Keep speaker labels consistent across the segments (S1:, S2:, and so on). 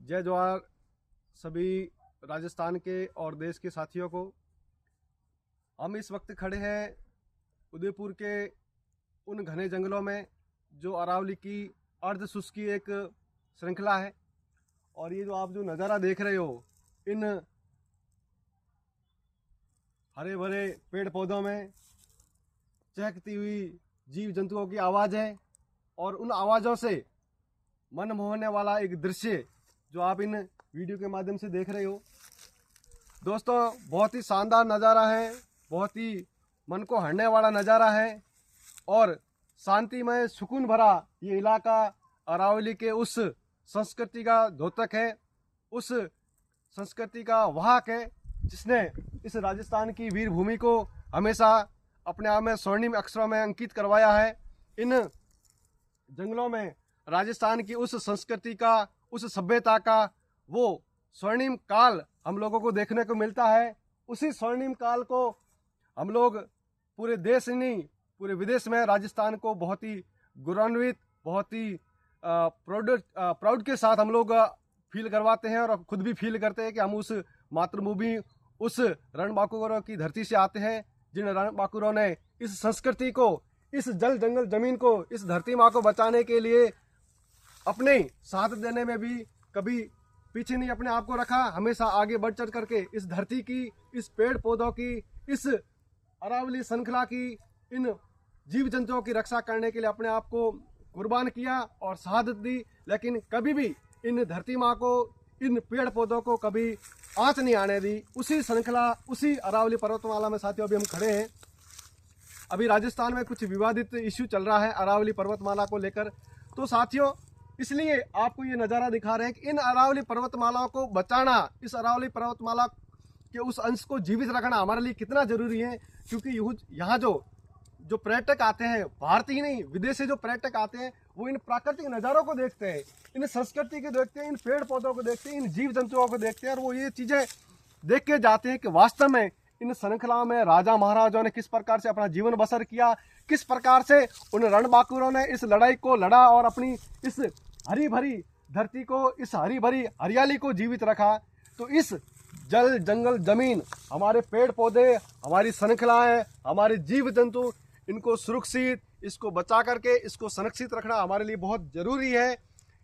S1: जय जवाहर सभी राजस्थान के और देश के साथियों को। हम इस वक्त खड़े हैं उदयपुर के उन घने जंगलों में जो अरावली की अर्ध शुष्की एक श्रृंखला है। और ये जो आप जो नज़ारा देख रहे हो, इन हरे भरे पेड़ पौधों में चहकती हुई जीव जंतुओं की आवाज़ है। और उन आवाज़ों से मन मोहने वाला एक दृश्य जो आप इन वीडियो के माध्यम से देख रहे हो। दोस्तों, बहुत ही शानदार नज़ारा है, बहुत ही मन को हरने वाला नज़ारा है और शांतिमय सुकून भरा ये इलाका अरावली के उस संस्कृति का द्योतक है, उस संस्कृति का वाहक है जिसने इस राजस्थान की वीर भूमि को हमेशा अपने आप में स्वर्णिम अक्षरों में अंकित करवाया है। इन जंगलों में राजस्थान की उस संस्कृति का, उस सभ्यता का वो स्वर्णिम काल हम लोगों को देखने को मिलता है। उसी स्वर्णिम काल को हम लोग पूरे देश नहीं, पूरे विदेश में राजस्थान को बहुत ही गौरवान्वित, बहुत ही प्राउड के साथ हम लोग फील करवाते हैं और खुद भी फील करते हैं कि हम उस मातृभूमि, उस रणबांकुरों की धरती से आते हैं, जिन रणबांकुरों ने इस संस्कृति को, इस जल जंगल जमीन को, इस धरती माँ को बचाने के लिए अपने साथ देने में भी कभी पीछे नहीं अपने आप को रखा, हमेशा आगे बढ़ चढ़ करके इस धरती की, इस पेड़ पौधों की, इस अरावली श्रृंखला की, इन जीव जंतुओं की रक्षा करने के लिए अपने आप को कुर्बान किया और शहादत दी। लेकिन कभी भी इन धरती माँ को, इन पेड़ पौधों को कभी आंच नहीं आने दी। उसी श्रृंखला, उसी अरावली पर्वतमाला में साथियों अभी हम खड़े हैं। अभी राजस्थान में कुछ विवादित इश्यू चल रहा है अरावली पर्वतमाला को लेकर। तो साथियों, इसलिए आपको ये नज़ारा दिखा रहे हैं कि इन अरावली पर्वतमालाओं को बचाना, इस अरावली पर्वतमाला के उस अंश को जीवित रखना हमारे लिए कितना जरूरी है। क्योंकि यहाँ जो पर्यटक आते हैं, भारतीय ही नहीं विदेश से जो पर्यटक आते हैं, वो इन प्राकृतिक नज़ारों को देखते हैं, इन संस्कृति को देखते हैं, इन पेड़ पौधों को देखते हैं, इन जीव जंतुओं को देखते हैं और वो ये चीज़ें देख के जाते हैं कि वास्तव में इन श्रृंखला में राजा महाराजाओं ने किस प्रकार से अपना जीवन बसर किया, किस प्रकार से उन रणबांकुरों ने इस लड़ाई को लड़ा और अपनी इस हरी भरी धरती को, इस हरी भरी हरियाली को जीवित रखा। तो इस जल जंगल जमीन, हमारे पेड़ पौधे, हमारी श्रृंखलाएं, हमारे जीव जंतु, इनको सुरक्षित, इसको बचा करके इसको संरक्षित रखना हमारे लिए बहुत जरूरी है।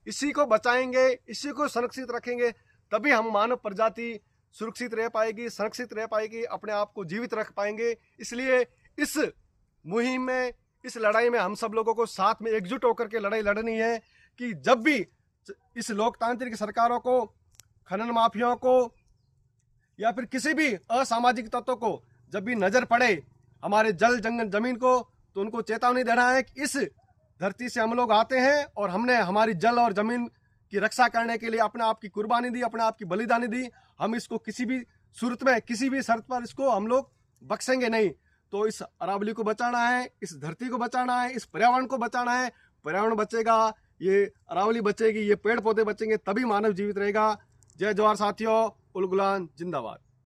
S1: इसी को बचाएंगे, इसी को संरक्षित रखेंगे, तभी हम मानव प्रजाति सुरक्षित रह पाएगी, संरक्षित रह पाएगी, अपने आप को जीवित रख पाएंगे। इसलिए इस मुहिम में, इस लड़ाई में हम सब लोगों को साथ में एकजुट होकर के लड़ाई लड़नी है कि जब भी इस लोकतांत्रिक सरकारों को, खनन माफियाओं को या फिर किसी भी असामाजिक तत्वों को जब भी नजर पड़े हमारे जल जंगल जमीन को, तो उनको चेतावनी देना है कि इस धरती से हम लोग आते हैं और हमने हमारी जल और जमीन की रक्षा करने के लिए अपने आप की कुर्बानी दी, अपने आप की बलिदानी दी। हम इसको किसी भी सूरत में, किसी भी शर्त पर इसको हम लोग बख्शेंगे नहीं। तो इस अरावली को बचाना है, इस धरती को बचाना है, इस पर्यावरण को बचाना है। पर्यावरण बचेगा, ये अरावली बचेगी, ये पेड़ पौधे बचेंगे, तभी मानव जीवित रहेगा। जय जवाहर साथियों, उल गुलान जिंदाबाद।